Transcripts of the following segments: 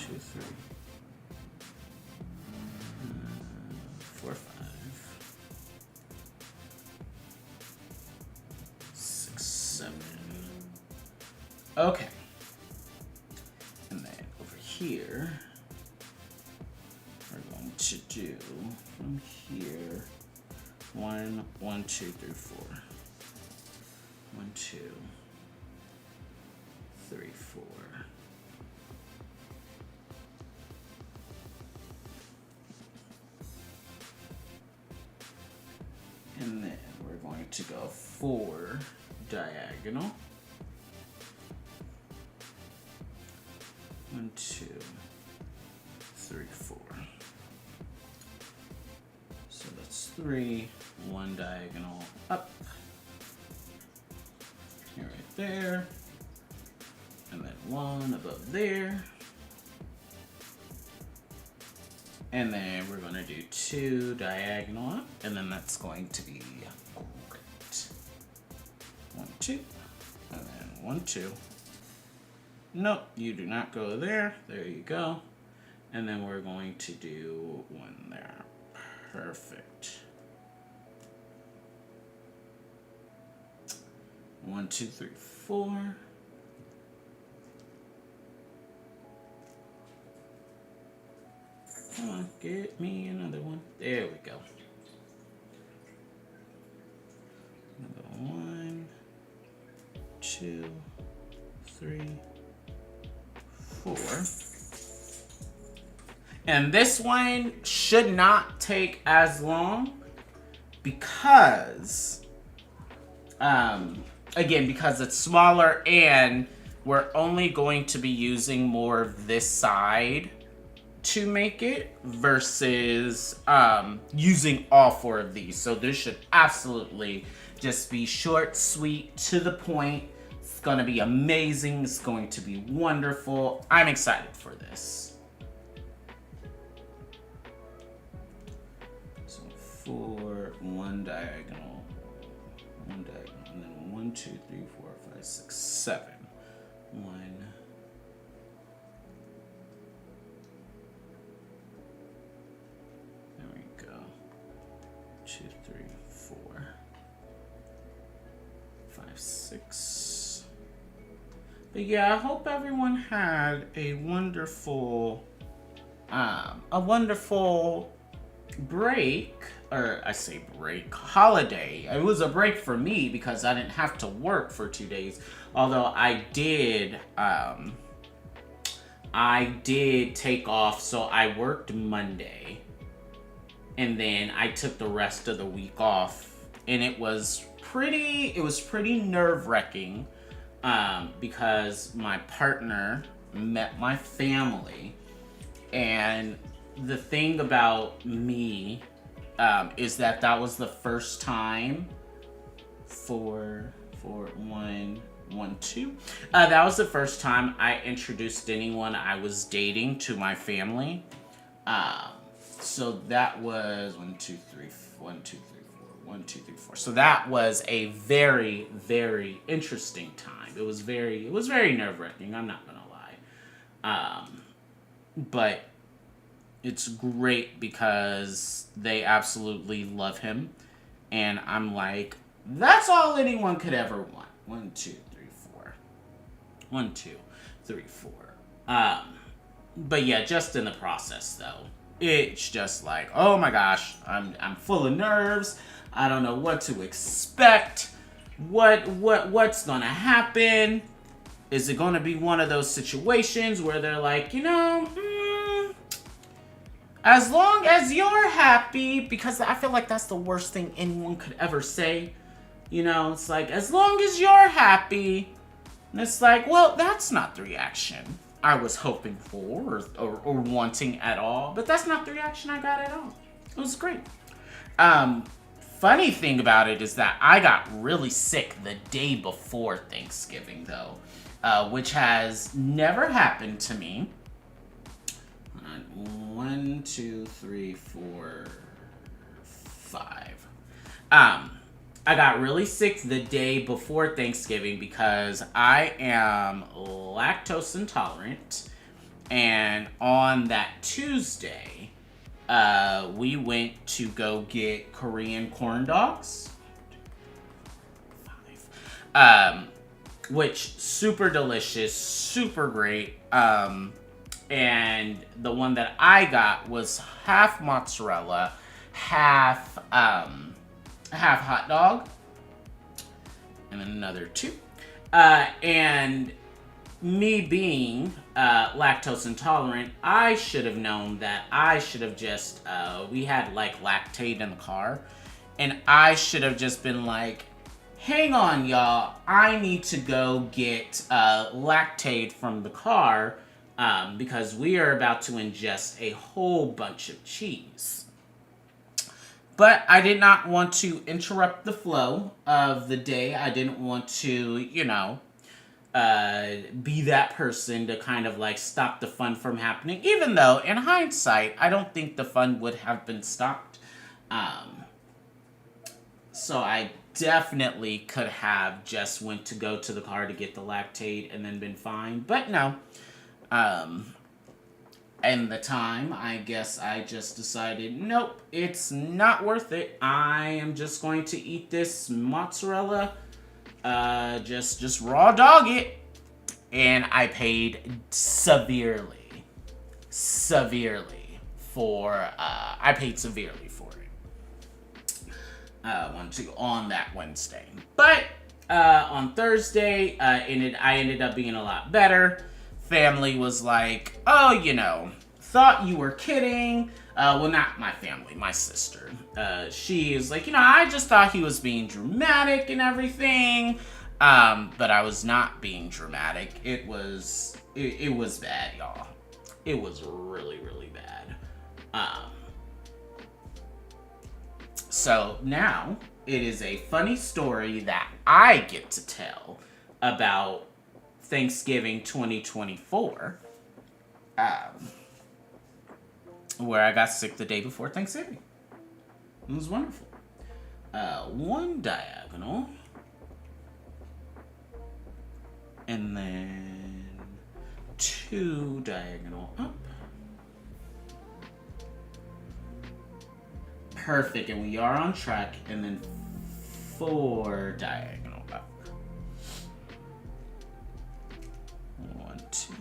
2, 3, 4, 5, 6, 7. Okay. And then over here, we're going to do from here 1, 1, 2, 3, 4. 1, 2, 3, 4. And then we're going to go 4 diagonal. 1, 2, 3, 4. So that's 3, 1 diagonal up. Here, right there. And then 1 above there. And then we're going to do 2 diagonal up, and then that's going to be great. 1, 2, and then 1, 2. Nope, you do not go there. There you go. And then we're going to do 1 there. Perfect. 1, 2, 3, 4. Come on, get me another one. There we go. Another 1, 2, 3, 4. And this one should not take as long because, again, because it's smaller and we're only going to be using more of this side to make it versus using all 4 of these. So this should absolutely just be short, sweet, to the point. It's gonna be amazing. It's going to be wonderful. I'm excited for this. So 4, 1 diagonal, 1 diagonal, and then 1, 2, 3, 4, 5, 6, 7. 1. There we go. 2, 3, 4, 5, 6. But yeah, I hope everyone had a wonderful break, or I say break, holiday. It was a break for me because I didn't have to work for 2 days. Although I did take off, so I worked Monday. And then I took the rest of the week off. And it was pretty nerve-wracking because my partner met my family. And the thing about me is that was the first time that was the first time I introduced anyone I was dating to my family. So that was 1, 2, 3, 1, 2, 3, 4, 1, 2, 3, 4. So that was a very, very interesting time. It was very nerve-wracking. I'm not gonna lie. But it's great because they absolutely love him, and I'm like, that's all anyone could ever want. 1, 2, 3, 4. 1, 2, 3, 4. But yeah, just in the process though, it's just like, oh my gosh, I'm full of nerves. I don't know what to expect. What's gonna happen? Is it gonna be one of those situations where they're like, as long as you're happy, because I feel like that's the worst thing anyone could ever say. It's like, as long as you're happy. And it's like, well, that's not the reaction I was hoping for or wanting at all. But that's not the reaction I got at all. It was great. Funny thing about it is that I got really sick the day before Thanksgiving, though, which has never happened to me. 1, 2, 3, 4, 5. I got really sick the day before Thanksgiving because I am lactose intolerant, And on that Tuesday, we went to go get Korean corn dogs. Which super delicious, super great. And the one that I got was half mozzarella, half hot dog, and then another two. And me being lactose intolerant, I should have known that I should have just, we had like Lactaid in the car, and I should have just been like, hang on, y'all, I need to go get Lactaid from the car because we are about to ingest a whole bunch of cheese. But I did not want to interrupt the flow of the day. I didn't want to, be that person to kind of like stop the fun from happening. Even though, in hindsight, I don't think the fun would have been stopped. So I definitely could have just went to go to the car to get the Lactaid and then been fine. But no. And the time, I guess I just decided, nope, it's not worth it. I am just going to eat this mozzarella, just raw dog it. And I paid severely for, I paid severely for it. On that Wednesday. But, on Thursday, I ended up being a lot better. Family was like, oh, thought you were kidding. Well, not my family, my sister. She is like, I just thought he was being dramatic and everything. But I was not being dramatic. It was bad, y'all. It was really, really bad. So now it is a funny story that I get to tell about Thanksgiving 2024, where I got sick the day before Thanksgiving. It was wonderful. One diagonal, and then two diagonal up. Perfect, and we are on track, and then four diagonal up. 1, 2.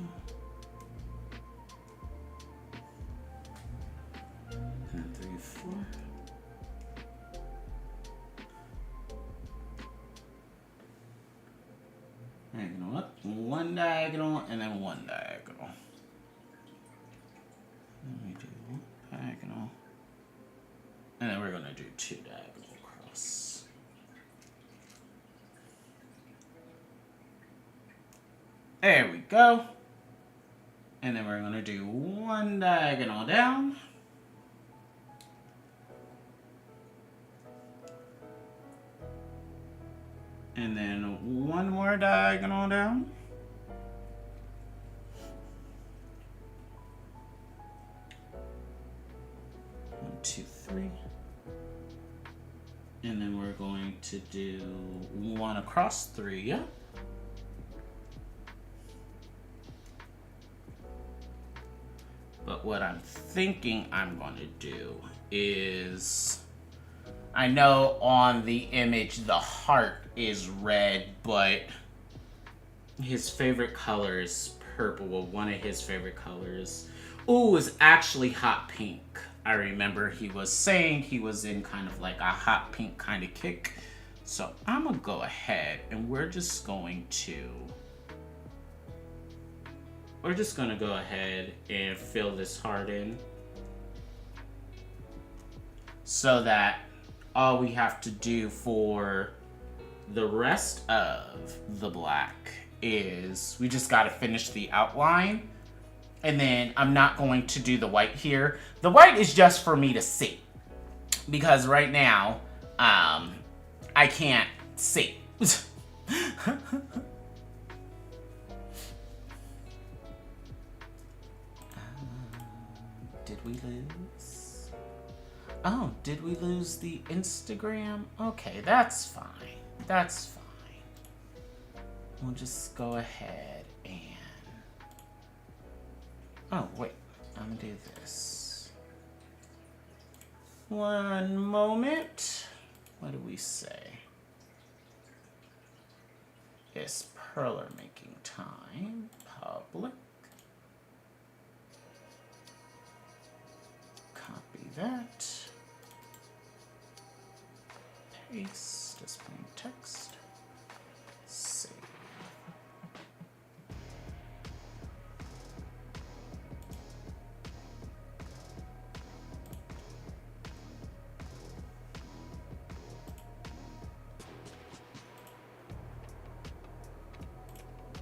And then 3, 4. Diagonal up, one diagonal, and then one diagonal. Let me do one diagonal. And then we're going to do two diagonal across. There we go. And then we're going to do one diagonal down. And then one more diagonal down. One, two, three. And then we're going to do one across, three, yeah? But what I'm thinking I'm going to do is, I know on the image the heart is red, but his favorite color is purple. Well, one of his favorite colors, is actually hot pink. I remember he was saying he was in kind of like a hot pink kind of kick. So I'm gonna go ahead and we're just gonna go ahead and fill this heart in, so that all we have to do for the rest of the black is we just gotta finish the outline. And then I'm not going to do the white here. The white is just for me to see, because right now, I can't see. Did we lose? Oh, did we lose the Instagram? Okay, that's fine. That's fine. We'll just go ahead and Oh, wait. I'm gonna do this. One moment. What do we say? It's Perler making time. Public. Copy that. Paste. Display text. Save.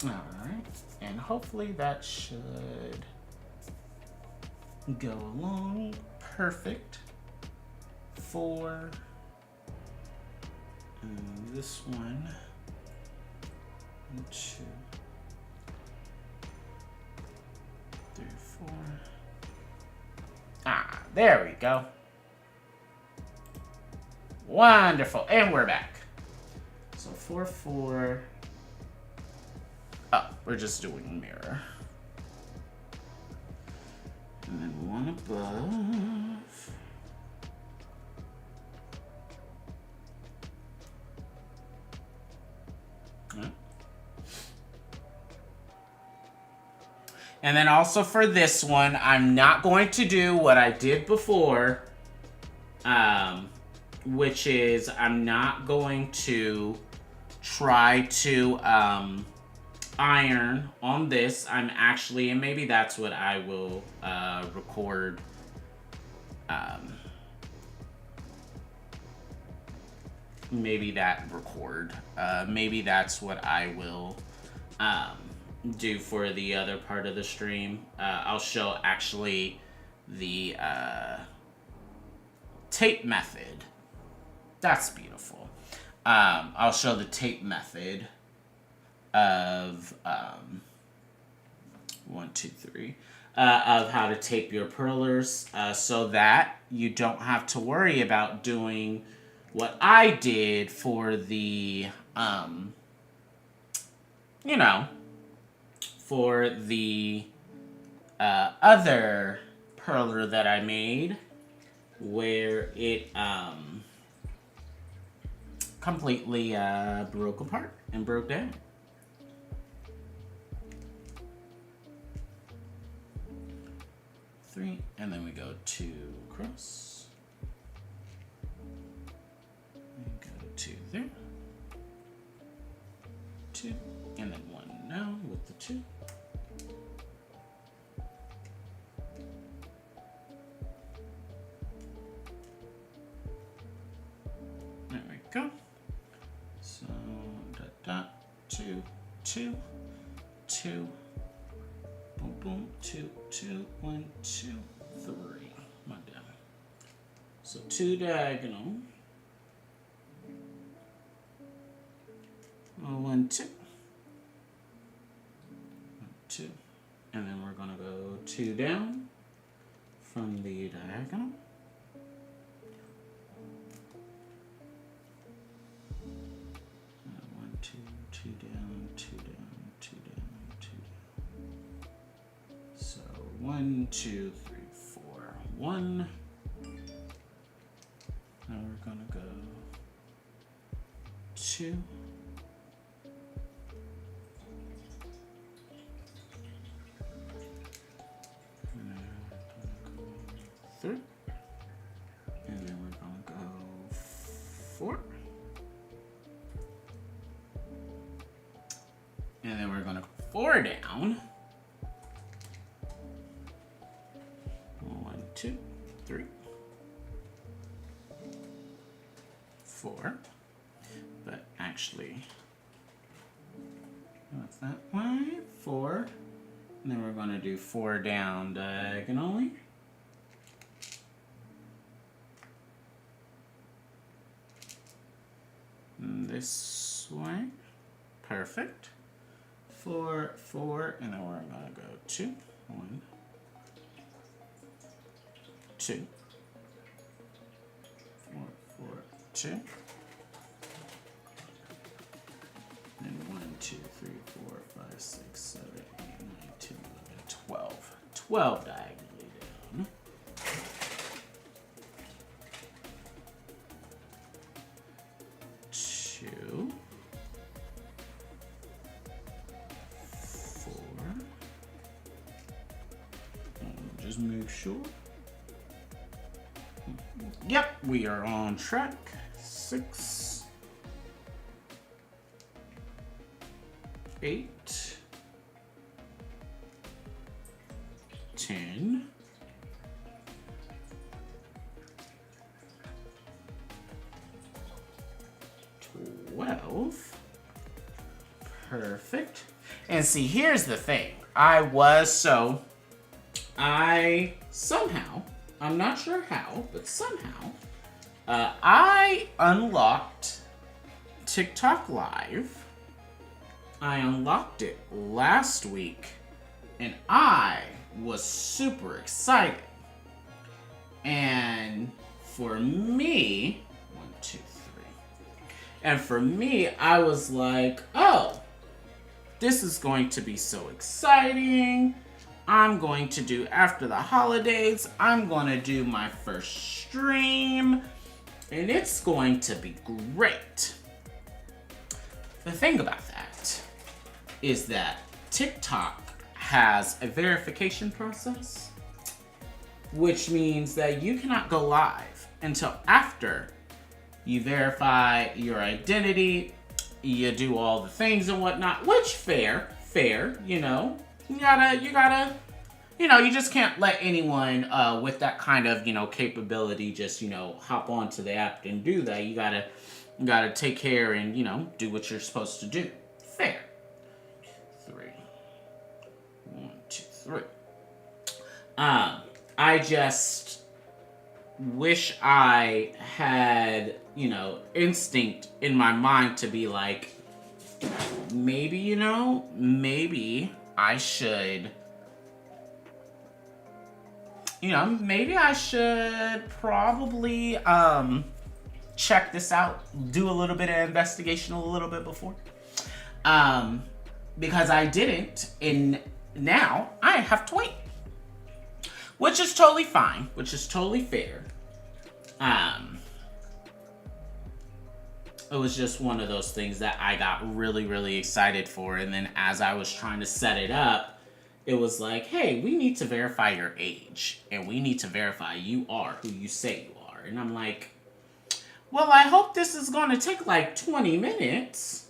All right, and hopefully that should go along perfect for this one. 1, 2, 3, 4. Ah, there we go. Wonderful, and we're back. So 4, 4. Oh, we're just doing mirror. And then one above. And then also for this one, I'm not going to do what I did before, which is I'm not going to try to iron on this. I'm actually, and maybe that's what I will record. Maybe that's what I will do for the other part of the stream. I'll show actually the tape method. That's beautiful. I'll show the tape method of 1, 2, 3 of how to tape your perlers, so that you don't have to worry about doing what I did for the for the other perler that I made, where it completely broke apart and broke down. Three, and then we go 2 across. And go 2 there. 2, and then 1 now with the 2. There we go. So 2, 2, 2. Boom, boom, 2, 2, 1, 2, 3. Come on down. So 2 diagonal. 1, 2. 1, 2. And then we're gonna go 2 down from the diagonal. 1, 2, 2 down, 2 down, 2 down, 2 down. So 1, 2, 3, 4. 1. Now we're gonna go 2. And then we're gonna go 4. And then we're gonna go 4 down. 1, 2, 3, 4. But actually, that's that way. 4. And then we're gonna do 4 down diagonally. This way. Perfect. 4, 4, and then we're gonna go 2. 1, 2. 4, 4, 2. And 1, 2, 3, 4, 5, 6, 7, 8, 9, 10, 11, 12. 12 diagonally down. 2, 4. Just make sure. Yep, we are on track. 6, 8, 10, 12. Perfect. And see, here's the thing. I somehow, I'm not sure how, but somehow, I unlocked TikTok Live. I unlocked it last week, and I was super excited. And for me, 1, 2, 3. And for me, I was like, oh, this is going to be so exciting. I'm going to do, after the holidays, I'm going to do my first stream, and it's going to be great. The thing about that is that TikTok has a verification process, which means that you cannot go live until after you verify your identity, you do all the things and whatnot, which fair, you know. You gotta, you just can't let anyone with that kind of, capability just, hop onto the app and do that. You gotta take care and, do what you're supposed to do. Fair. 3. 1, 2, 3. I just wish I had, instinct in my mind to be like, maybe I should, maybe I should probably check this out, do a little bit of investigation a little bit before. Because I didn't, and now I have to wait. Which is totally fine, which is totally fair. It was just one of those things that I got really, really excited for. And then as I was trying to set it up, it was like, hey, we need to verify your age. And we need to verify you are who you say you are. And I'm like, well, I hope this is going to take like 20 minutes.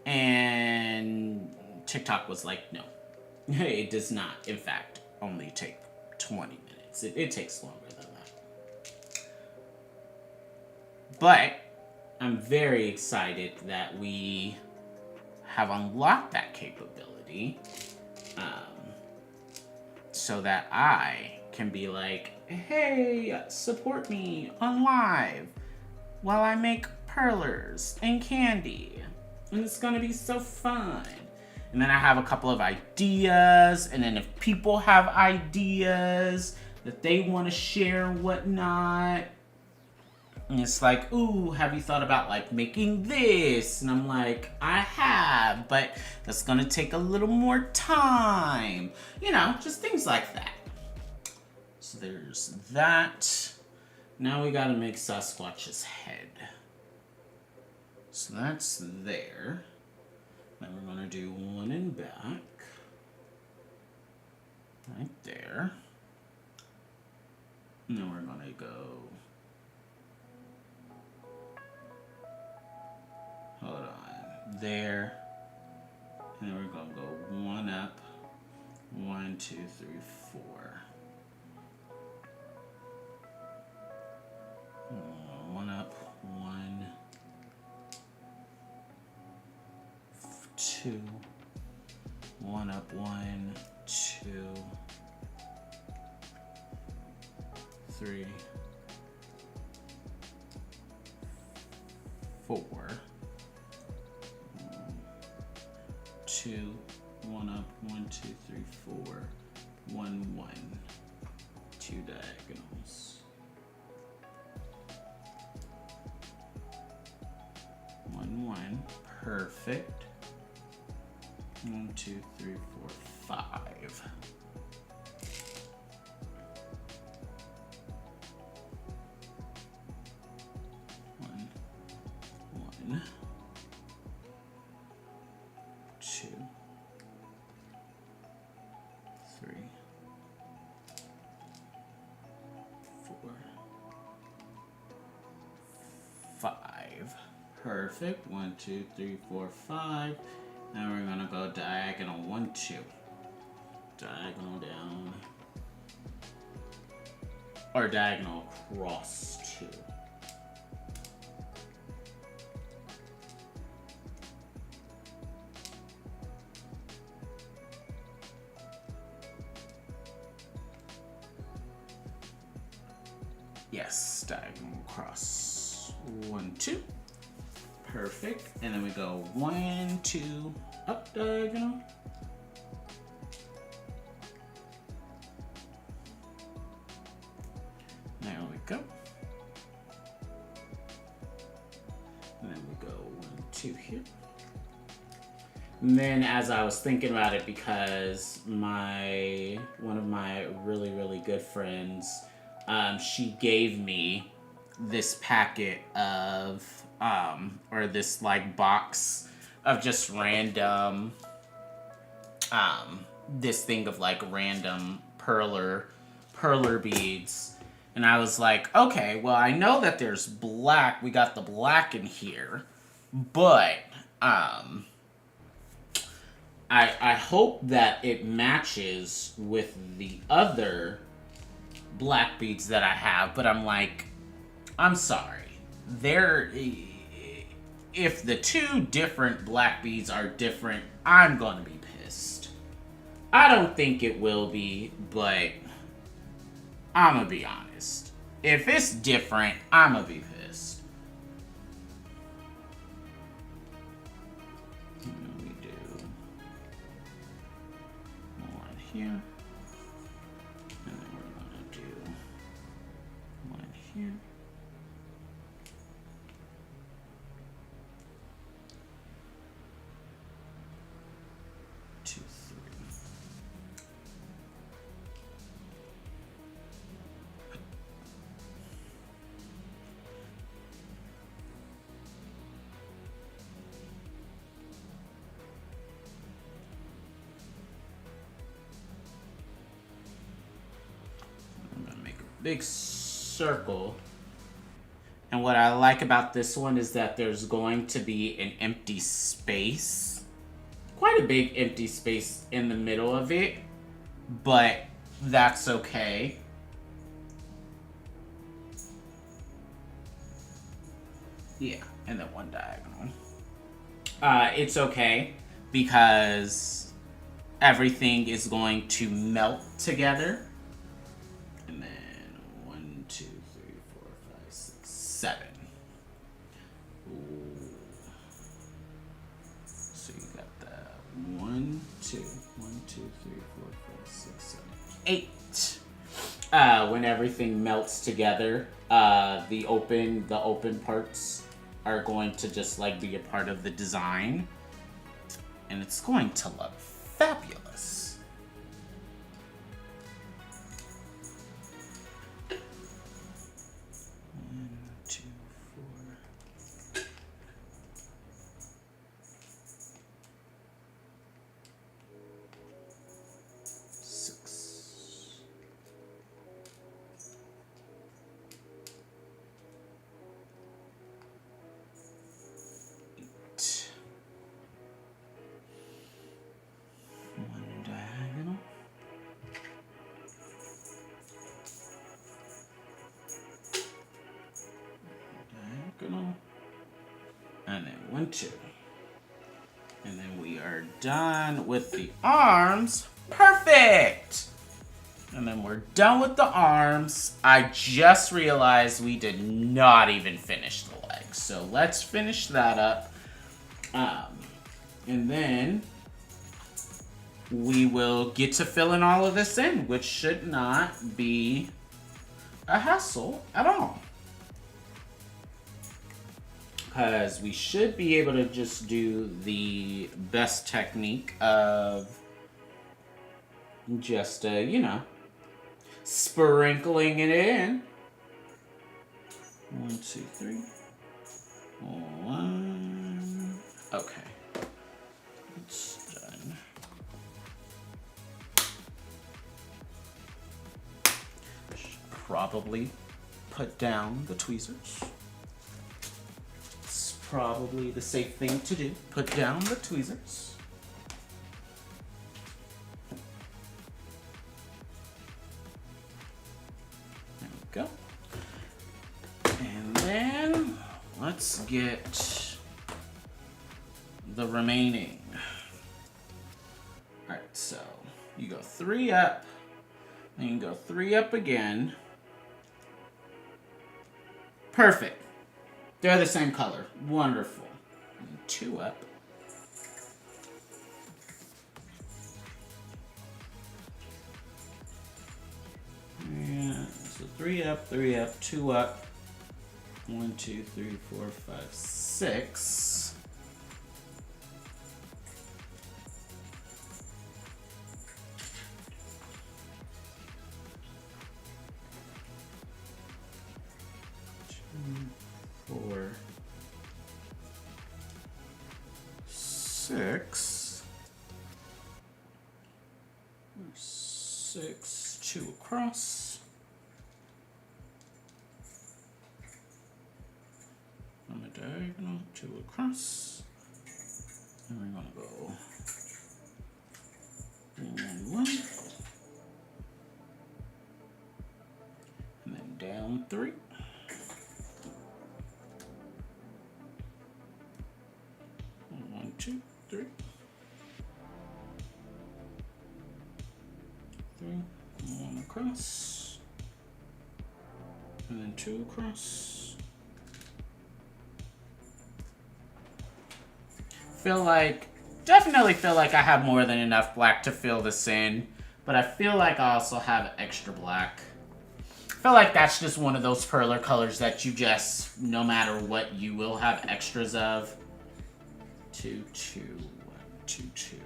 And TikTok was like, no, it does not, in fact, only take 20 minutes. It takes longer than that. But I'm very excited that we have unlocked that capability, so that I can be like, hey, support me on live while I make Perlers and Kandi. And it's gonna be so fun. And then I have a couple of ideas, and then if people have ideas that they want to share and whatnot, and it's like, ooh, have you thought about like making this? And I'm like, I have, but that's gonna take a little more time. Just things like that. So there's that. Now we gotta make Sasquatch's head. So that's there. Then we're gonna do one in back. Right there. And then we're gonna go, hold on, there. And then we're gonna go one up. 1, 2, 3, 4. One up, 1, 2. 1 up, 1, 2, 3, 4. 2, 1 up, 1, 2, 3, 4, 1, 1. 2 diagonals. 1, 1. Perfect. 1, 2, 3, 4, 5. 2, 3, 4, 5. Perfect. 1, 2, 3, 4, 5. Now we're gonna go diagonal 1, 2. Diagonal down. Or diagonal across 2. Yes, diagonal across 1, 2. Perfect. And then we go 1, 2, up diagonal. There we go. And then we go 1, 2 here. And then as I was thinking about it, because one of my really, really good friends, she gave me this packet of, or this like box of just random, this thing of like random perler beads. And I was like, okay, well, I know that there's black. We got the black in here, but, I hope that it matches with the other black beads that I have, but I'm like, I'm sorry. If the two different black beads are different, I'm gonna be pissed. I don't think it will be, but I'm gonna be honest. If it's different, I'm gonna be pissed. We do one here. And then we're gonna do one here. Big circle. And what I like about this one is that there's going to be an empty space. Quite a big empty space in the middle of it, but that's okay. Yeah, and then one diagonal. It's okay because everything is going to melt together. 7. Ooh. So you got that 1, 2, 1, 2, 3, 4, 5, 6, 7, 8. When everything melts together, the open parts are going to just like be a part of the design, and it's going to look fabulous. And then 1, 2. And then we are done with the arms. Perfect! And then we're done with the arms. I just realized we did not even finish the legs. So let's finish that up. And then we will get to filling all of this in, which should not be a hassle at all. Because we should be able to just do the best technique of just, sprinkling it in. 1, 2, 3. 1. Okay. That's done. Should probably put down the tweezers. It's probably the safe thing to do. Put down the tweezers. There we go. And then let's get the remaining. All right, so you go 3 up, then you go 3 up again. Perfect. They're the same color. Wonderful. And 2 up. Yeah, so 3 up, 2 up. 1, 2, 3, 4, 5, 6. Four, 6, 6, 2 across. On the diagonal, 2 across. And we're gonna go 1, 1, and then down 3. 1, 2, 3. 3, 1 across, and then 2 across. Definitely feel like I have more than enough black to fill this in, but I feel like I also have extra black. I feel like that's just one of those perler colors that you just, no matter what, you will have extras of. 2, 2, 1, 2, 2.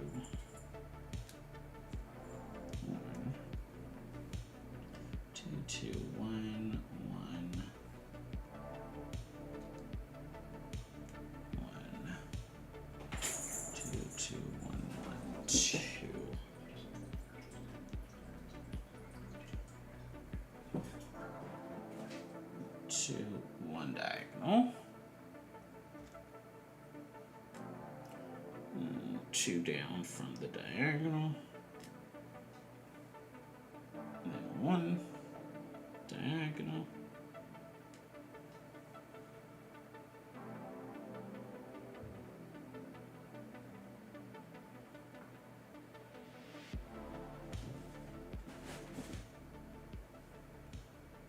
1, 2, 2, 1, 1. 1, 2, 2, 1, 1, 2. 2, 1 diagonal. 2 down from the diagonal. And then 1 diagonal.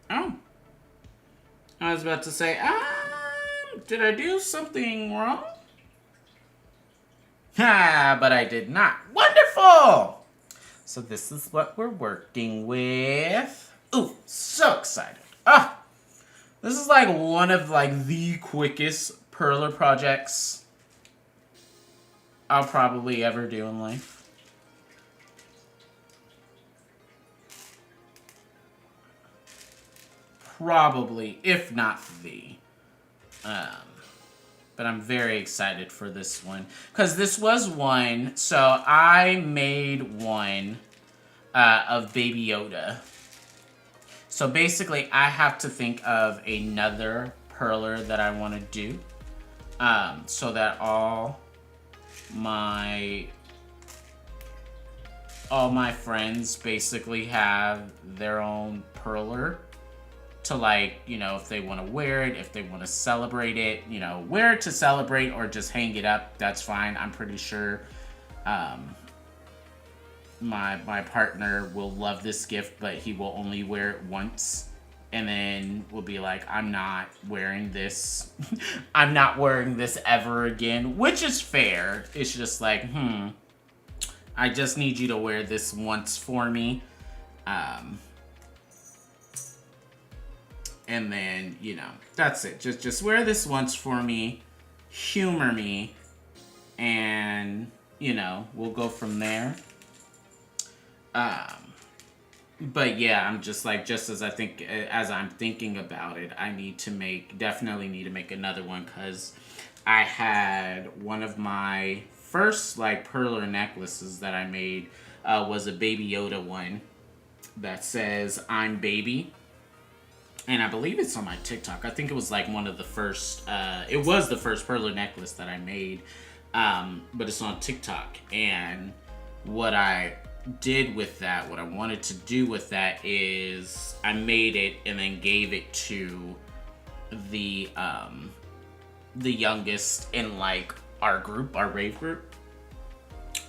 Oh. I was about to say, did I do something wrong? Ha, but I did not. Wonderful! So this is what we're working with. Ooh, so excited. This is like one of the quickest perler projects I'll probably ever do in life. Probably, if not the. But I'm very excited for this one. Because this was one, so I made one of Baby Yoda. So basically, I have to think of another perler that I want to do. So that all my friends basically have their own perler. To if they want to wear it, if they want to celebrate it, wear it to celebrate or just hang it up, that's fine. I'm pretty sure my partner will love this gift, but he will only wear it once. And then will be like, I'm not wearing this. I'm not wearing this ever again, which is fair. It's just like, I just need you to wear this once for me. And then, that's it. Just wear this once for me, humor me, and, we'll go from there. But yeah, I'm just as I'm thinking about it, I definitely need to make another one, because I had one of my first like Perler necklaces that I made was a Baby Yoda one that says "I'm baby," and I believe it's on my TikTok. I think it was like one of the first. It was the first Perler necklace that I made, but it's on TikTok. And what I did with that, what I wanted to do with that, is I made it and then gave it to the youngest in like our group, our rave group.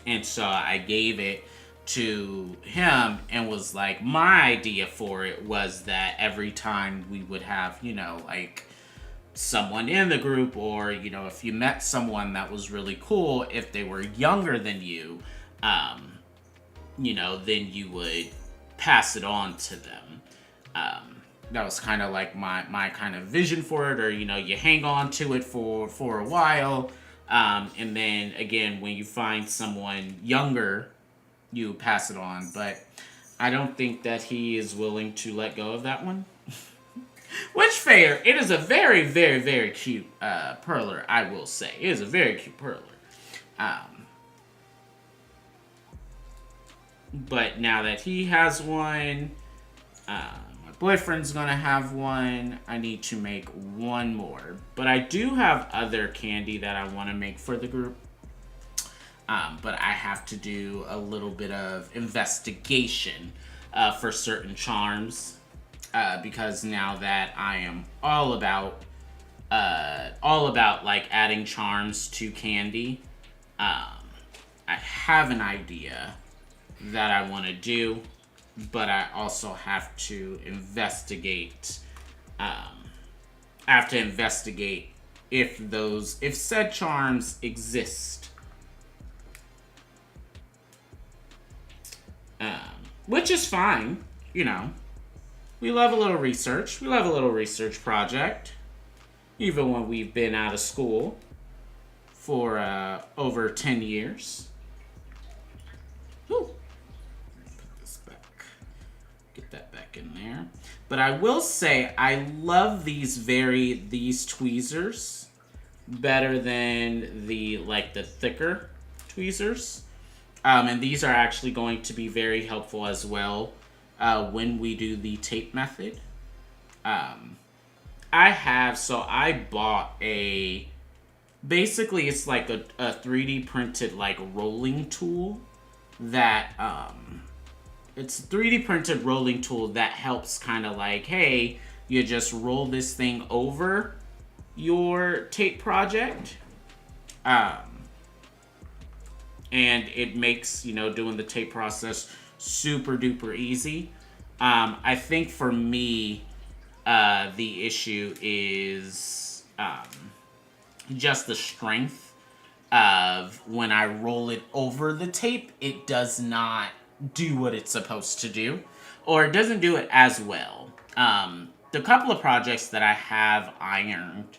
And so I gave it to him and was like, my idea for it was that every time we would have, like someone in the group, or, if you met someone that was really cool, if they were younger than you, then you would pass it on to them. That was kind of like my kind of vision for it, or, you hang on to it for a while. And then again, when you find someone younger, you pass it on. But I don't think that he is willing to let go of that one. Which, fair, it is a very, very, very cute Perler, I will say. It is a very cute Perler. But now that he has one, my boyfriend's gonna have one. I need to make one more. But I do have other candy that I want to make for the group. But I have to do a little bit of investigation for certain charms. Because now that I am all about like adding charms to candy, I have an idea that I want to do, but I also have to investigate. I have to investigate if said charms exist. Which is fine, We love a little research. We love a little research project. Even when we've been out of school for over 10 years. Whew. Put this back. Get that back in there. But I will say, I love these tweezers better than the thicker tweezers. And these are actually going to be very helpful as well when we do the tape method. I bought basically it's like a 3D printed like rolling tool that, it's a 3D printed rolling tool that helps kind of like, hey, you just roll this thing over your tape project. And it makes, doing the tape process super duper easy. I think for me, the issue is just the strength of when I roll it over the tape, it does not do what it's supposed to do, or it doesn't do it as well. The couple of projects that I have ironed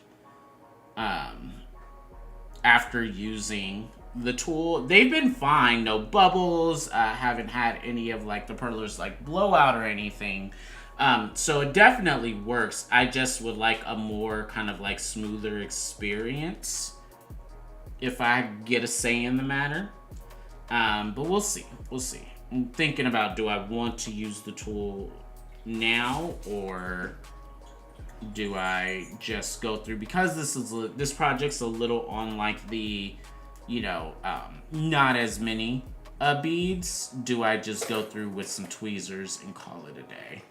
after using the tool, they've been fine. No bubbles. Haven't had any of like the Perlers like blowout or anything. So it definitely works. I just would like a more kind of like smoother experience if I get a say in the matter. But we'll see. We'll see. I'm thinking about, do I want to use the tool now, or do I just go through, because this project's a little on like the not as many beads, do I just go through with some tweezers and call it a day?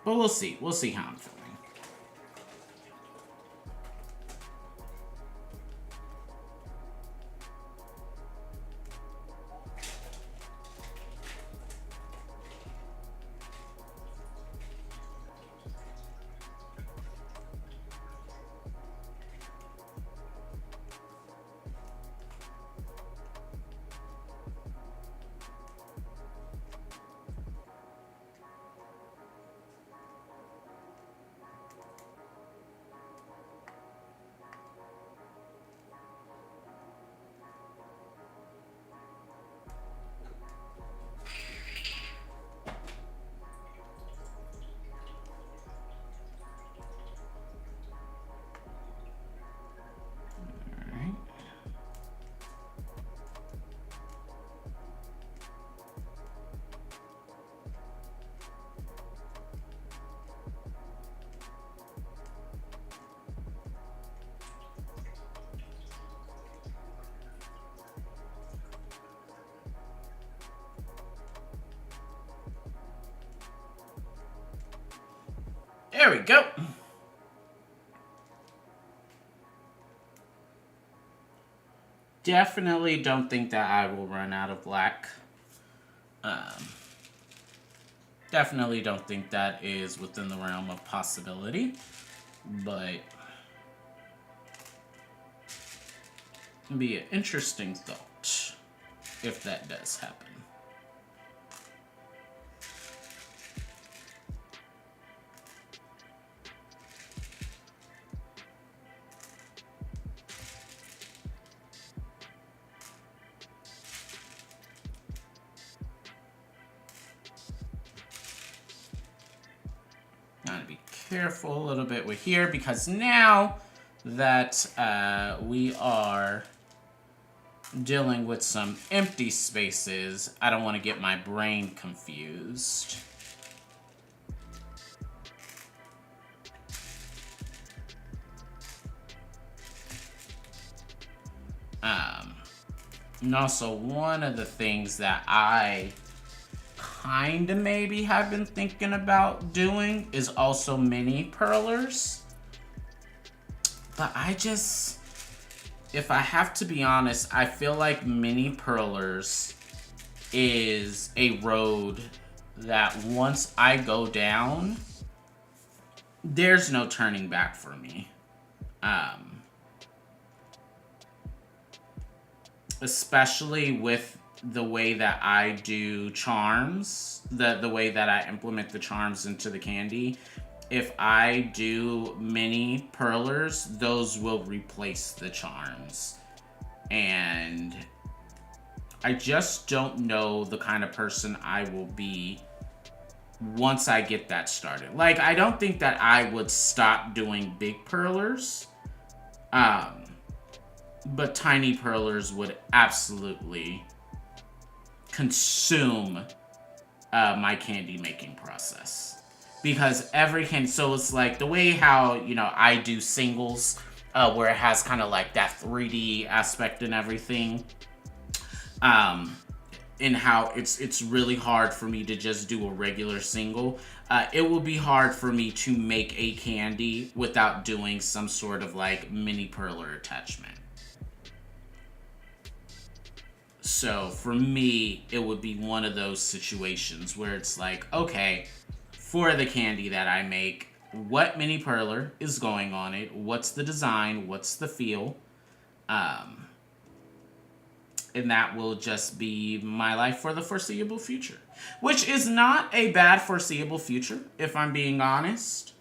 But we'll see. We'll see how I'm feeling. There we go. Definitely don't think that I will run out of black. Um, definitely don't think that is within the realm of possibility. But it'd be an interesting thought if that does happen. Gotta be careful a little bit with here because now that we are dealing with some empty spaces, I don't want to get my brain confused. And also one of the things that I kind of maybe have been thinking about doing is also mini perlers. But I just, if I have to be honest, I feel like mini perlers is a road that once I go down, there's no turning back for me. Especially with the way that I do charms, the way that I implement the charms into the Kandi. If I do mini perlers, those will replace the charms. And I just don't know the kind of person I will be once I get that started. Like, I don't think that I would stop doing big perlers. But tiny perlers would absolutely consume my Kandi making process. Because every Kandi, so it's like the way how, you know, I do singles, where it has kind of like that 3D aspect and everything. And how it's really hard for me to just do a regular single. It will be hard for me to make a Kandi without doing some sort of like mini perler attachment. So for me, it would be one of those situations where it's like, okay, for the Kandi that I make, what mini perler is going on it? What's the design? What's the feel? And that will just be my life for the foreseeable future. Which is not a bad foreseeable future, if I'm being honest.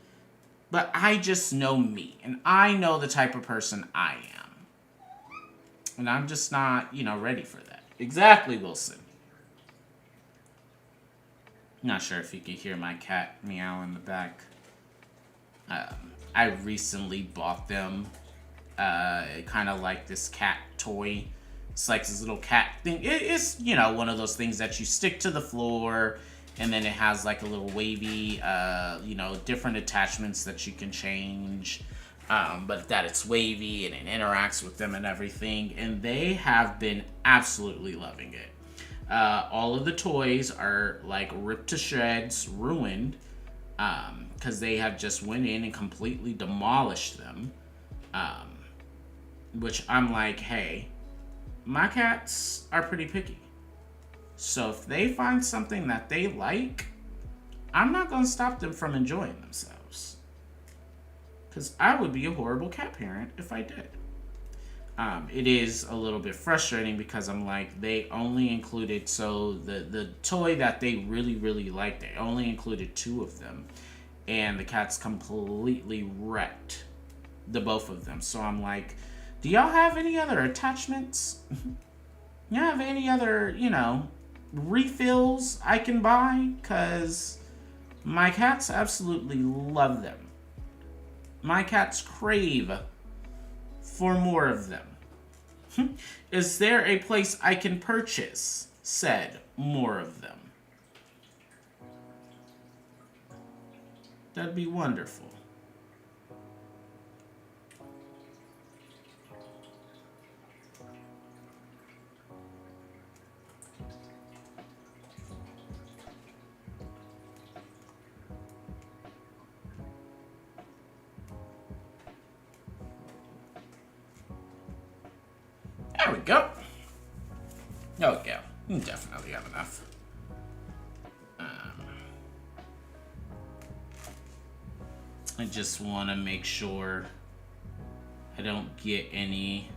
But I just know me. And I know the type of person I am. And I'm just not, you know, ready for that. Exactly, Wilson. Not sure if you can hear my cat meow in the back. I recently bought them. Kind of like this cat toy. It's like this little cat thing. It's, you know, one of those things that you stick to the floor, and then it has like a little wavy, you know, different attachments that you can change. But that it's wavy and it interacts with them and everything. And they have been absolutely loving it. All of the toys are like ripped to shreds, ruined, because they have just went in and completely demolished them. Which I'm like, hey, my cats are pretty picky. So if they find something that they like, I'm not going to stop them from enjoying themselves. Because I would be a horrible cat parent if I did. It is a little bit frustrating because I'm like, they only included, so the toy that they really, really liked, they only included 2 of them. And the cats completely wrecked the both of them. So I'm like, do y'all have any other attachments? You have any other, you know, refills I can buy? Because my cats absolutely love them. My cats crave for more of them. Is there a place I can purchase said more of them? That'd be wonderful. There we go. Oh, yeah. You definitely have enough. I just want to make sure I don't get any...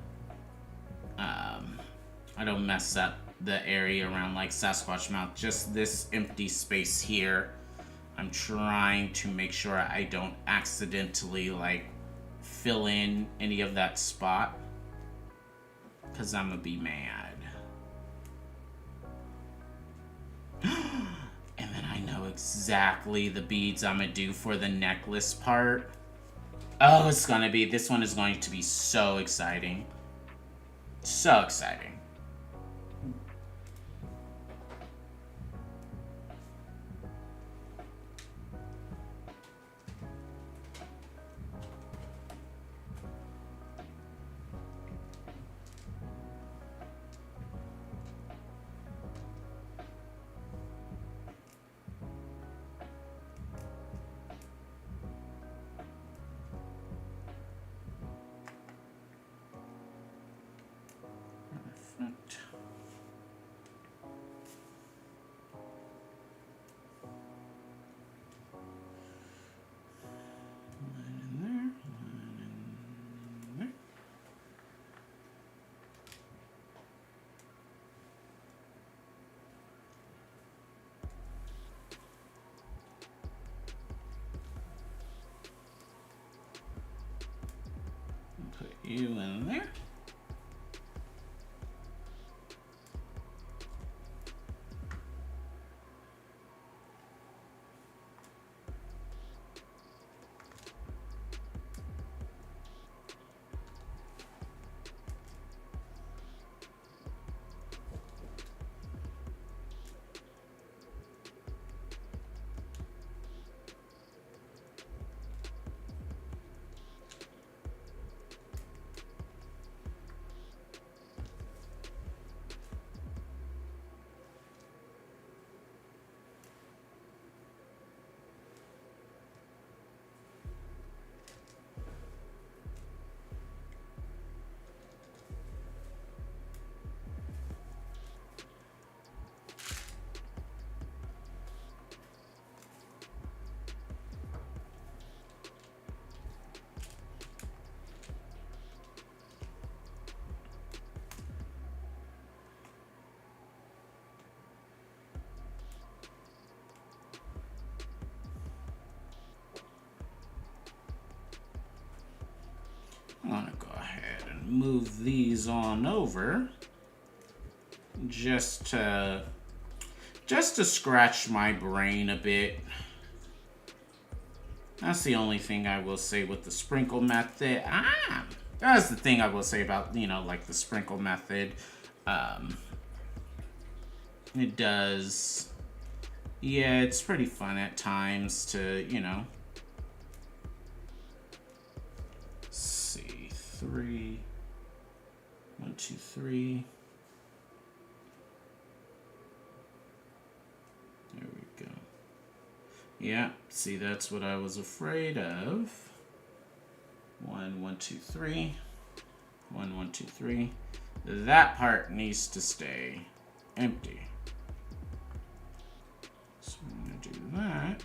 I don't mess up the area around like Sasquatch Mouth. Just this empty space here. I'm trying to make sure I don't accidentally like fill in any of that spot. Because I'm gonna be mad. And then I know exactly the beads I'm gonna do for the necklace part. Oh, it's gonna be, this one is going to be so exciting. So exciting. Perfect. Line in there, line in there. Put you in there. I'm gonna go ahead and move these on over just to scratch my brain a bit. That's the only thing I will say with the sprinkle method. That's the thing I will say about, you know, like the sprinkle method. It does, yeah, it's pretty fun at times to, you know. Let's see, 3, 1, 2, 3. There we go. Yeah, see, that's what I was afraid of. 1, 1, 2, 3. 1, 1, 2, 3. That part needs to stay empty. So I'm gonna do that.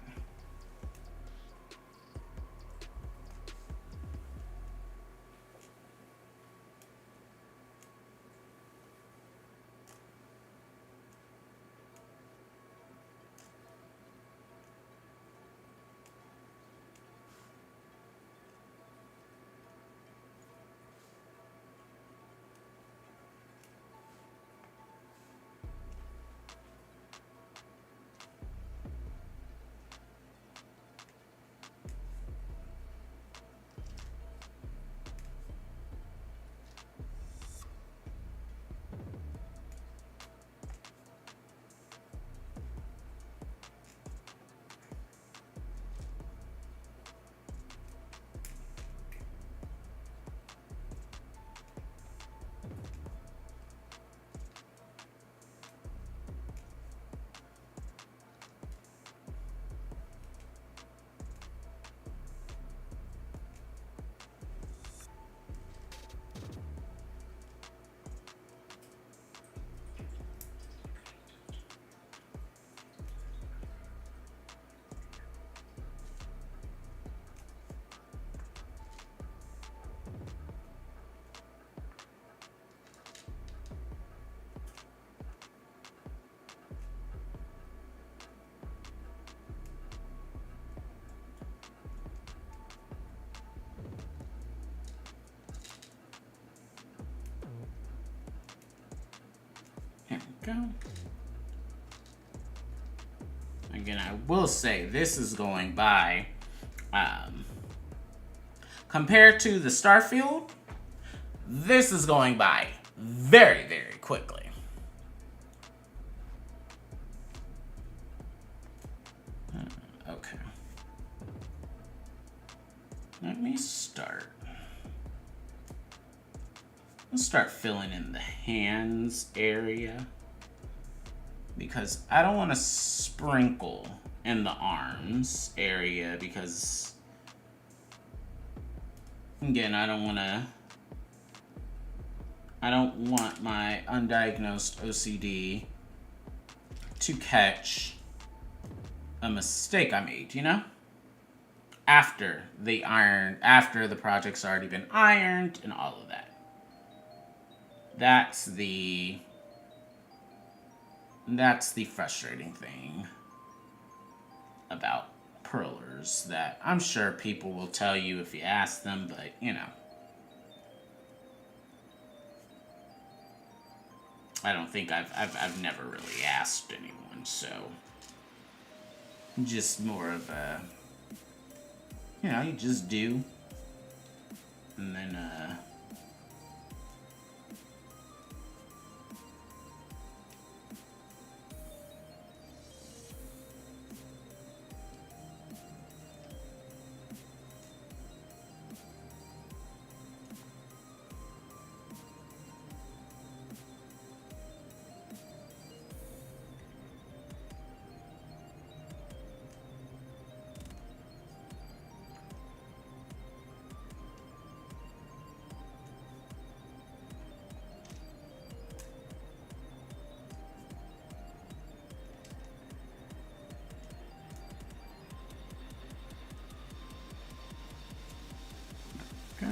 Go. Again, I will say this is going by, compared to the Starfield, this is going by very, very quickly. Okay. Let me start. Let's start filling in the hands area, because I don't want to sprinkle in the arms area, because again, I don't want my undiagnosed OCD to catch a mistake I made, you know? After the project's already been ironed and all of that. That's the frustrating thing about Perlers that I'm sure people will tell you if you ask them, but you know. I don't think I've never really asked anyone, so just more of a, you know, you just do, and then go.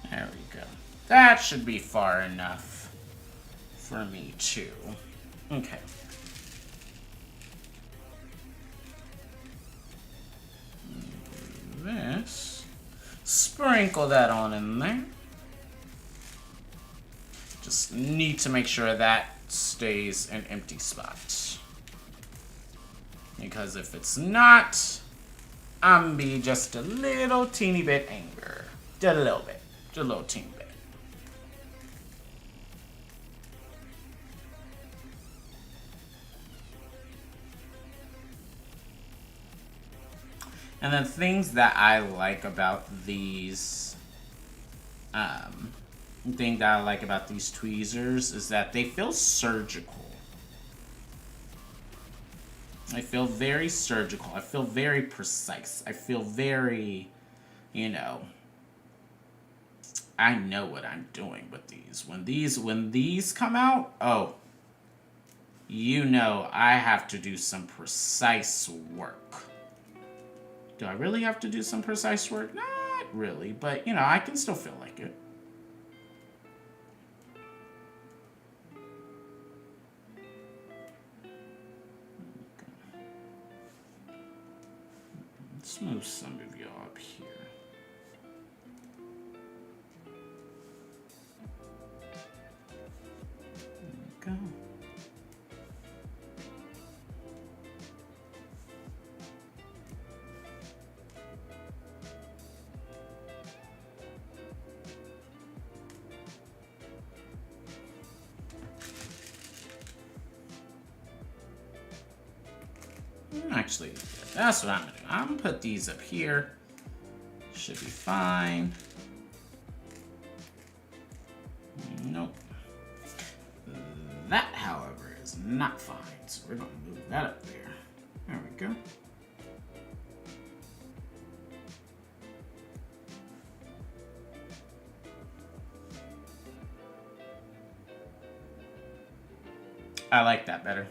There we go. That should be far enough for me too. Okay. This. Sprinkle that on in there. Just need to make sure that stays an empty spot. Because if it's not, I'm be just a little teeny bit angry. Just a little bit. Just a little teeny bit. And then things that I like about these, thing that I like about these tweezers is that they feel surgical. I feel very surgical. I feel very precise. I feel very, you know, I know what I'm doing with these. When these come out, oh, you know I have to do some precise work. Do I really have to do some precise work? Not really, but, you know, I can still feel like it. Let's move some of y'all up here. There we go. Actually, that's what I'm gonna do. I'm gonna put these up here. Should be fine. Nope. That, however, is not fine. So we're going to move that up there. There we go. I like that better.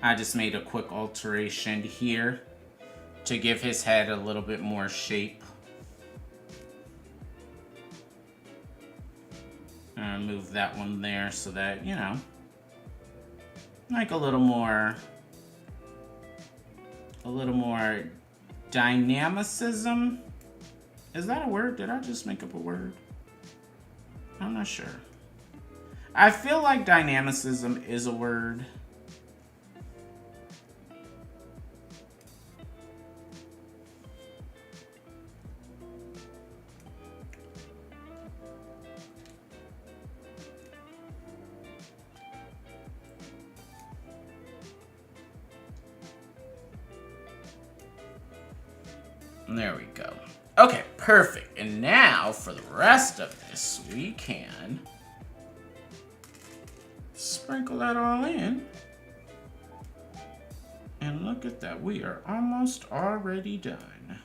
I just made a quick alteration here to give his head a little bit more shape. Move that one there so that, you know, like a little more dynamicism. Is that a word? Did I just make up a word? I'm not sure. I feel like dynamicism is a word. There we go. Okay, perfect. And now for the rest of this, we can sprinkle that all in. And look at that. We are almost already done.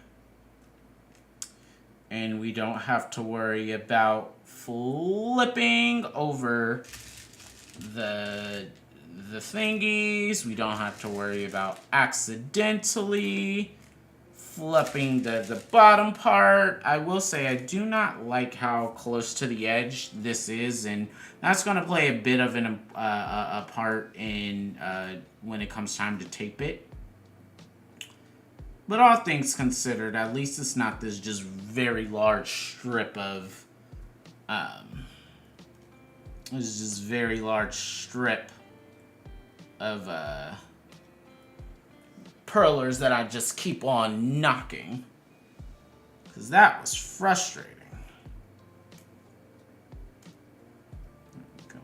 And we don't have to worry about flipping over the thingies. We don't have to worry about accidentally flipping the bottom part. I will say I do not like how close to the edge this is, and that's going to play a bit of a part in when it comes time to tape it. But all things considered, at least it's not this just very large strip of Perlers that I just keep on knocking, because that was frustrating. There we go.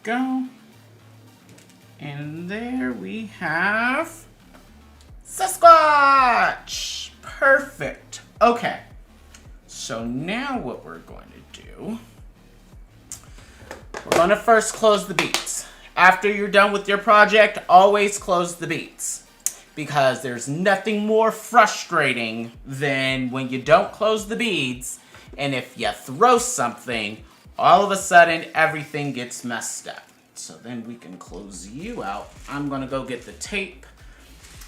Go. And there we have Sasquatch! Perfect. Okay. So now what we're going to do, we're going to first close the beats. After you're done with your project, always close the beats. because there's nothing more frustrating than when you don't close the beads, and if you throw something, all of a sudden everything gets messed up. So then we can close you out. I'm gonna go get the tape,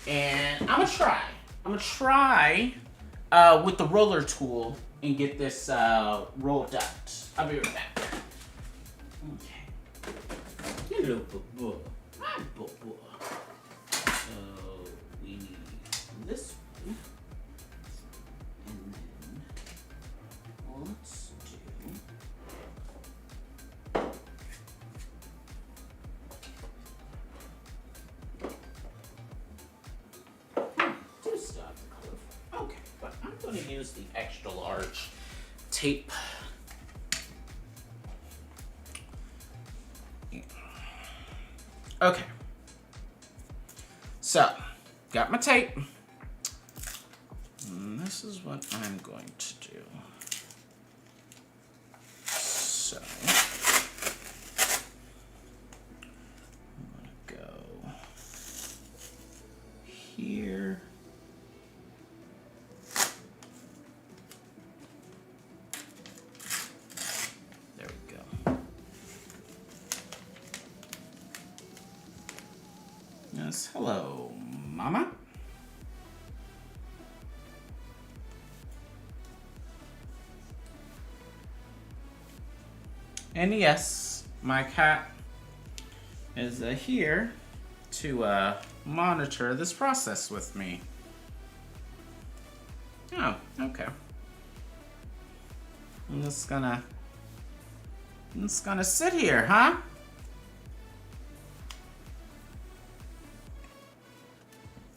and I'm gonna try with the roller tool and get this rolled out. I'll be right back. Okay. Hello, Boo-Boo. Hi, Boo-Boo. So we need this one. And then let's do stuff. Okay, but I'm going to use the extra large tape. Okay. So, got my tape. And this is what I'm going to do. So, I'm going to go here. There we go. Yes, hello, Mama. And yes, my cat is here to monitor this process with me. Oh, okay. I'm just gonna sit here, huh?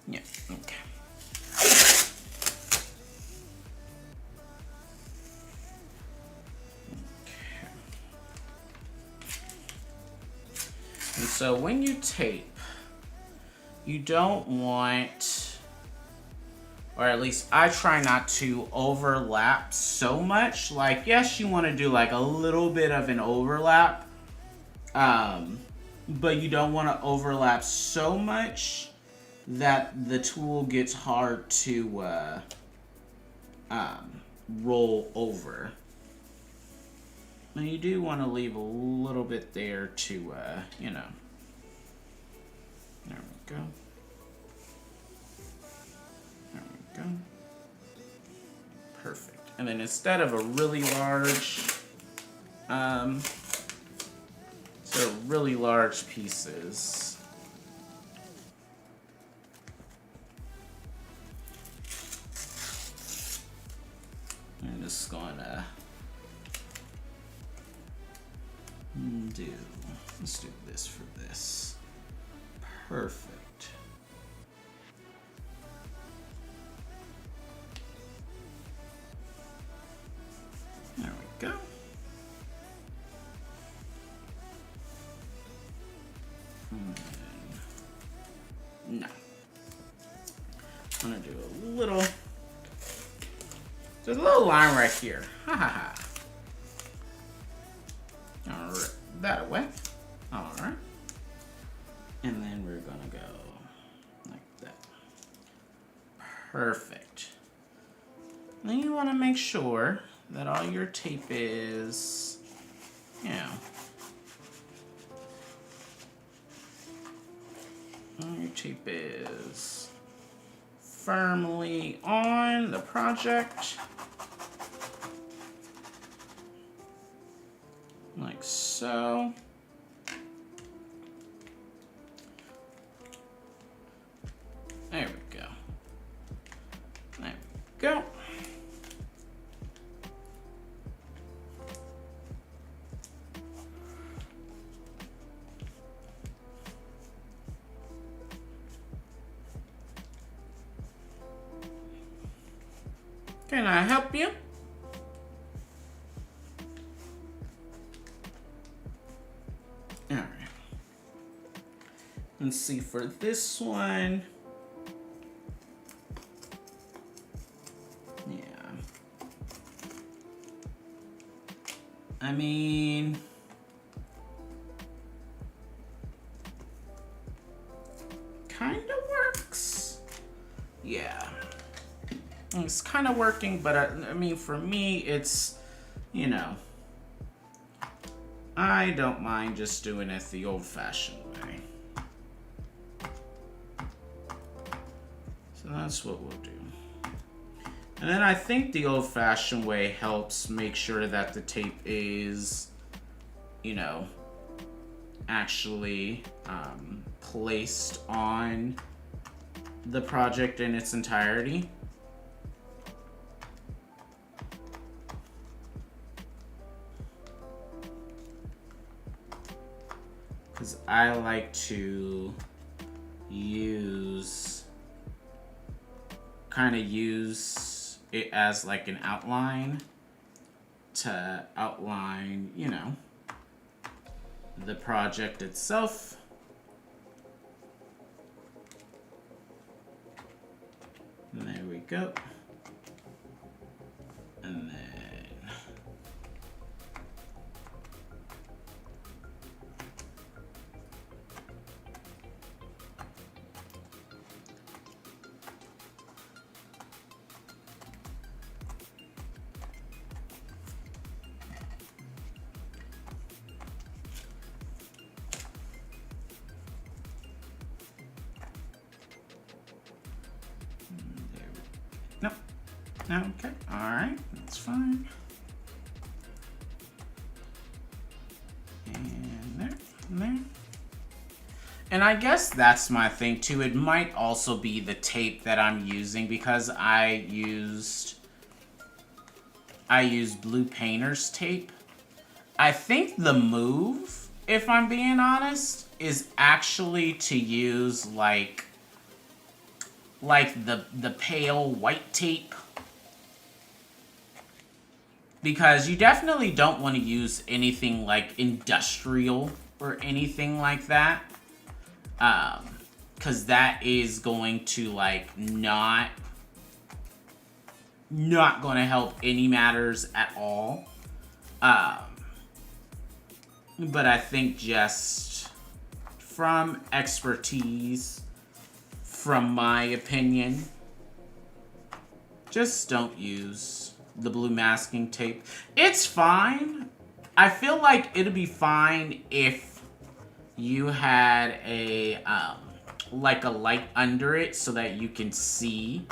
Yeah, okay. And so when you tape, you don't want, or at least I try not to overlap so much. Like, yes, you want to do like a little bit of an overlap, but you don't want to overlap so much that the tool gets hard to roll over. And you do want to leave a little bit there to, you know. There we go. There we go. Perfect. And then instead of a really large, so really large pieces, I'm just gonna let's do this for this. Perfect. There we go. No. I'm gonna do a little, there's a little line right here. Ha ha ha. Alright, that away. Alright. And then we're gonna go like that. Perfect. Then you wanna make sure that all your tape is, you know, all your tape is firmly on the project. Like so. There we go. There we go. Can I help you? Alright. Let's see for this one. Yeah. I mean, kind of works. yeah. It's kind of working, but I mean, for me, it's, you know, I don't mind just doing it the old-fashioned way. So that's what we'll do. And then I think the old-fashioned way helps make sure that the tape is, you know, actually placed on the project in its entirety. Because I like to kind of use it as like an outline to outline, you know, the project itself. And there we go. And then okay, alright, that's fine. And there, and there. And I guess that's my thing too. It might also be the tape that I'm using because I used blue painter's tape. I think the move, if I'm being honest, is actually to use like the pale white tape. Because you definitely don't want to use anything like industrial or anything like that. Because that is going to like not going to help any matters at all. But I think just from expertise, from my opinion, just don't use the blue masking tape. It's fine. I feel like it'd be fine if you had a like a light under it so that you can see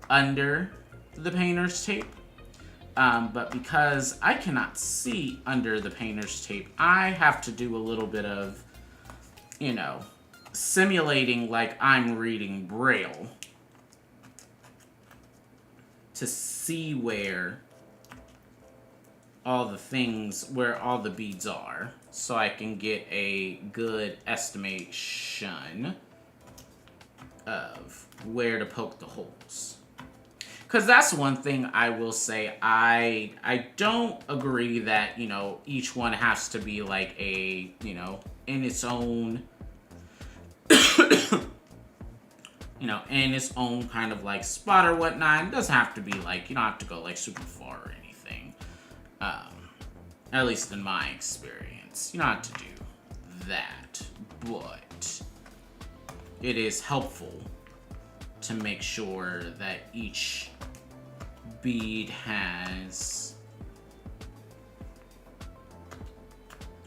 under the painter's tape. But because I cannot see under the painter's tape, I have to do a little bit of, you know, simulating like I'm reading Braille to see where all the beads are, so I can get a good estimation of where to poke the holes. Because that's one thing I will say, I don't agree that, you know, each one has to be like a, you know, in its own you know, in its own kind of like spot or whatnot. It doesn't have to be like, you don't have to go like super far or anything. At least in my experience. You don't have to do that. But it is helpful to make sure that each bead has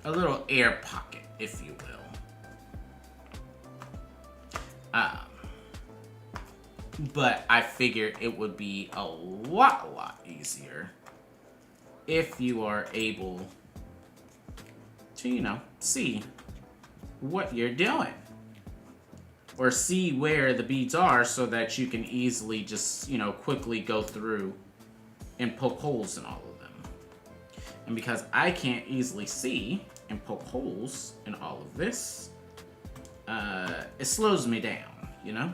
a little air pocket, if you will. But I figured it would be a lot easier if you are able to, you know, see what you're doing. Or see where the beads are so that you can easily just, you know, quickly go through and poke holes in all of them. And because I can't easily see and poke holes in all of this, it slows me down, you know?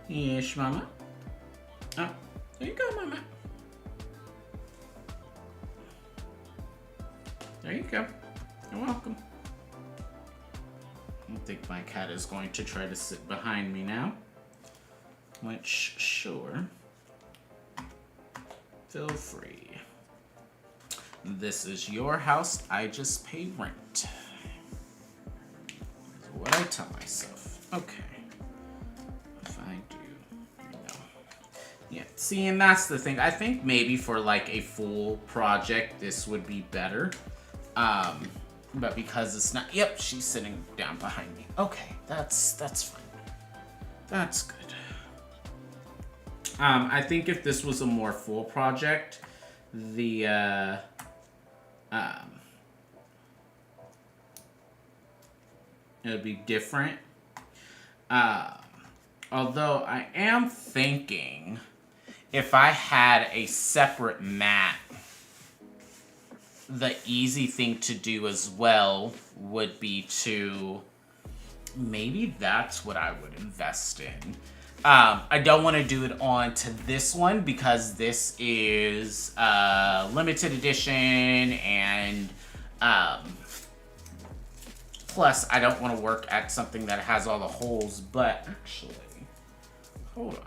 Yes, Mama. Oh, there you go, Mama. There you go. You're welcome. I think my cat is going to try to sit behind me now. Which, sure. Feel free. This is your house. I just pay rent. what I tell myself. Okay. If I do, yeah, see, and that's the thing. I think maybe for like a full project, this would be better. But because it's not, yep, she's sitting down behind me. Okay, that's fine. That's good. I think if this was a more full project, the, it would be different. Although I am thinking if I had a separate mat, the easy thing to do as well would be to, maybe that's what I would invest in. I don't want to do it on to this one because this is limited edition, and plus I don't want to work at something that has all the holes. But actually, hold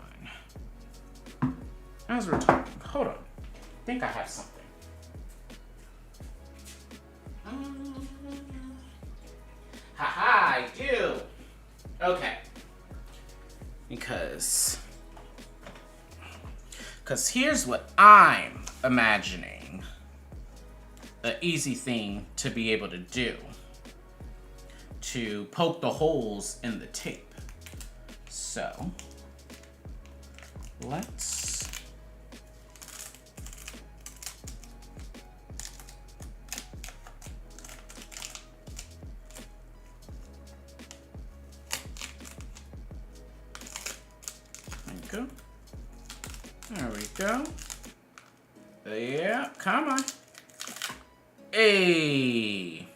on. As we're talking, hold on. I think I have something. Haha, I do. Okay. Because here's what I'm imagining an easy thing to be able to do to poke the holes in the tape. So let's go. There we go. Yeah, come on. Hey.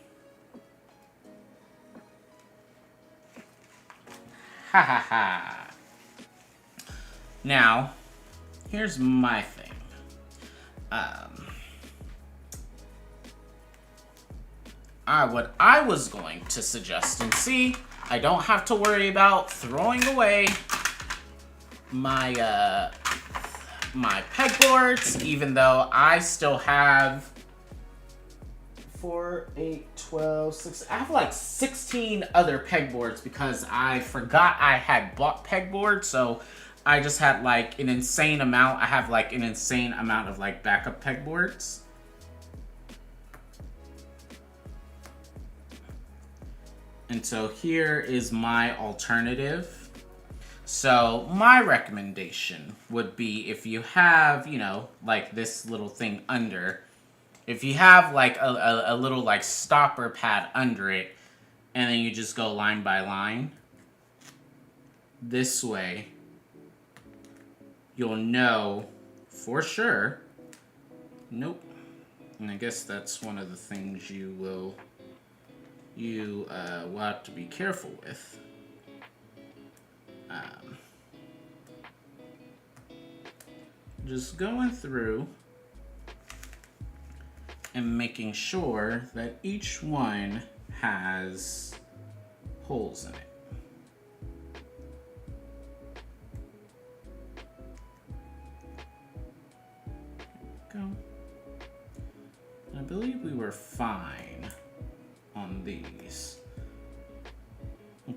Ha ha ha. Now, here's my thing. What I was going to suggest, and see, I don't have to worry about throwing away my my pegboards, even though I still have 4, 8, 12, 6. I have like 16 other pegboards because I forgot I had bought pegboards, so I just had like an insane amount. I have like an insane amount of like backup pegboards. And so here is my alternative. So my recommendation would be, if you have, you know, like this little thing under, if you have like a little like stopper pad under it, and then you just go line by line, this way you'll know for sure. Nope. And I guess that's one of the things you will have to be careful with. Just going through and making sure that each one has holes in it. There we go. I believe we were fine on these.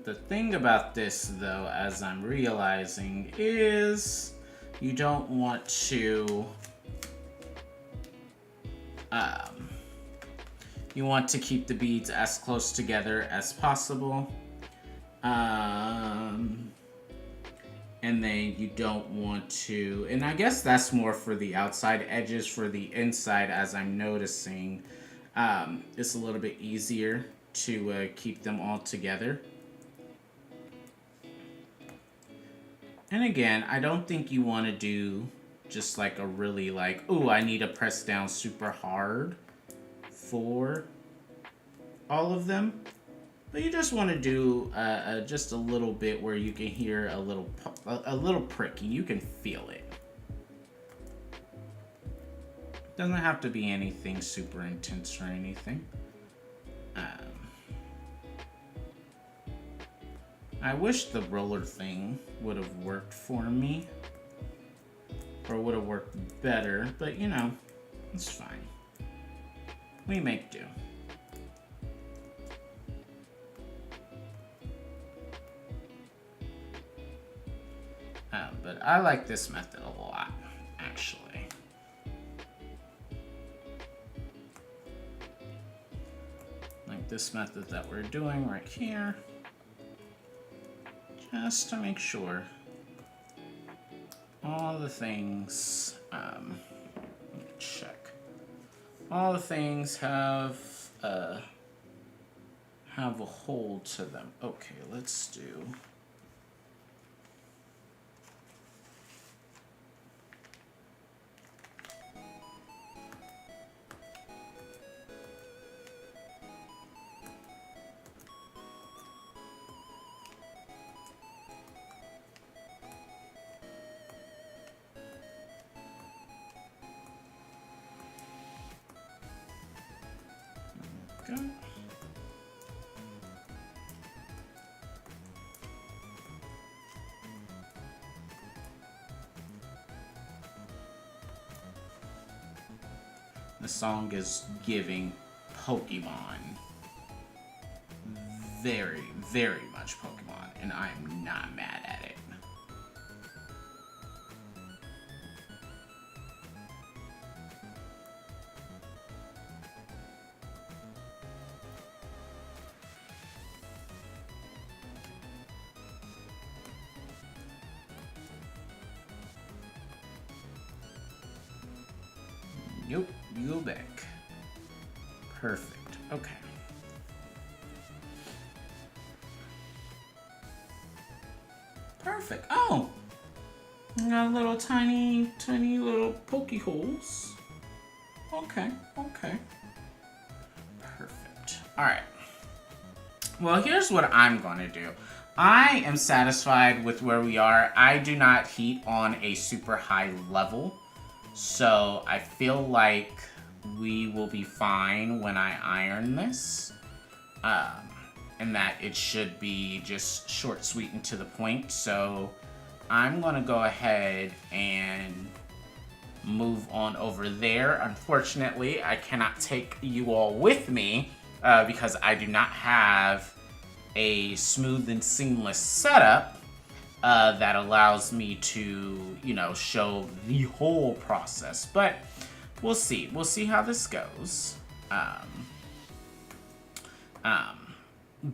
The thing about this, though, as I'm realizing, is you don't want to you want to keep the beads as close together as possible, and then you don't want to, and I guess that's more for the outside edges. For the inside, as I'm noticing, it's a little bit easier to keep them all together. And again, I don't think you want to do just like a really like, oh, I need to press down super hard for all of them. But you just want to do just a little bit where you can hear a little pricking. You can feel it. Doesn't have to be anything super intense or anything. I wish the roller thing would have worked for me, or would have worked better, but you know, it's fine. We make do. method. I like this method a lot, actually. Like this method that we're doing right here. Just to make sure all the things, let me check. All the things have a hold to them. Okay, let's do. Go. The song is giving Pokemon. Very, very much Pokemon, and I am not mad at it. Yep, you go back. Perfect. Okay. Perfect. Oh! Got little tiny little pokey holes. Okay, okay. Perfect. Alright. Well, here's what I'm gonna do. I am satisfied with where we are. I do not heat on a super high level. So I feel like we will be fine when I iron this. And that it should be just short, sweet, and to the point. So I'm going to go ahead and move on over there. Unfortunately, I cannot take you all with me because I do not have a smooth and seamless setup. That allows me to, you know, show the whole process. But we'll see. We'll see how this goes.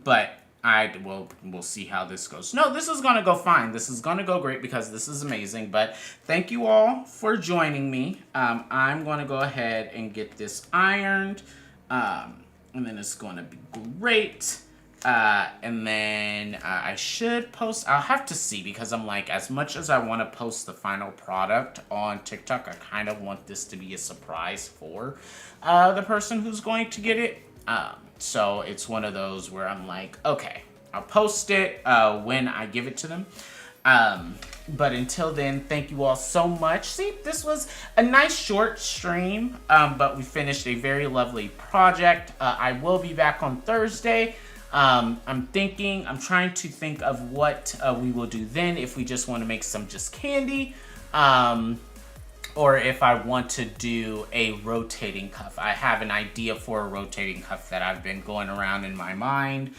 But we'll see how this goes. No, this is gonna go fine. This is gonna go great because this is amazing. But thank you all for joining me. I'm gonna go ahead and get this ironed. And then it's gonna be great. And then I should post, I'll have to see because I'm like, as much as I want to post the final product on TikTok, I kind of want this to be a surprise for the person who's going to get it. So it's one of those where I'm like, okay, I'll post it when I give it to them. But until then, thank you all so much. See, this was a nice short stream, but we finished a very lovely project. I will be back on Thursday. I'm trying to think of what we will do then, if we just want to make some just candy, or if I want to do a rotating cuff. I have an idea for a rotating cuff that I've been going around in my mind.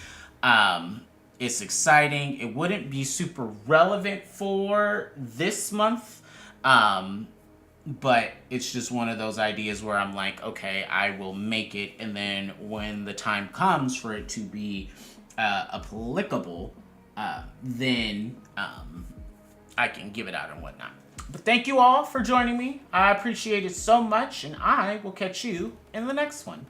It's exciting. It wouldn't be super relevant for this month, but it's just one of those ideas where I'm like, okay, I will make it, and then when the time comes for it to be applicable, then I can give it out and whatnot. But thank you all for joining me. I appreciate it so much, and I will catch you in the next one.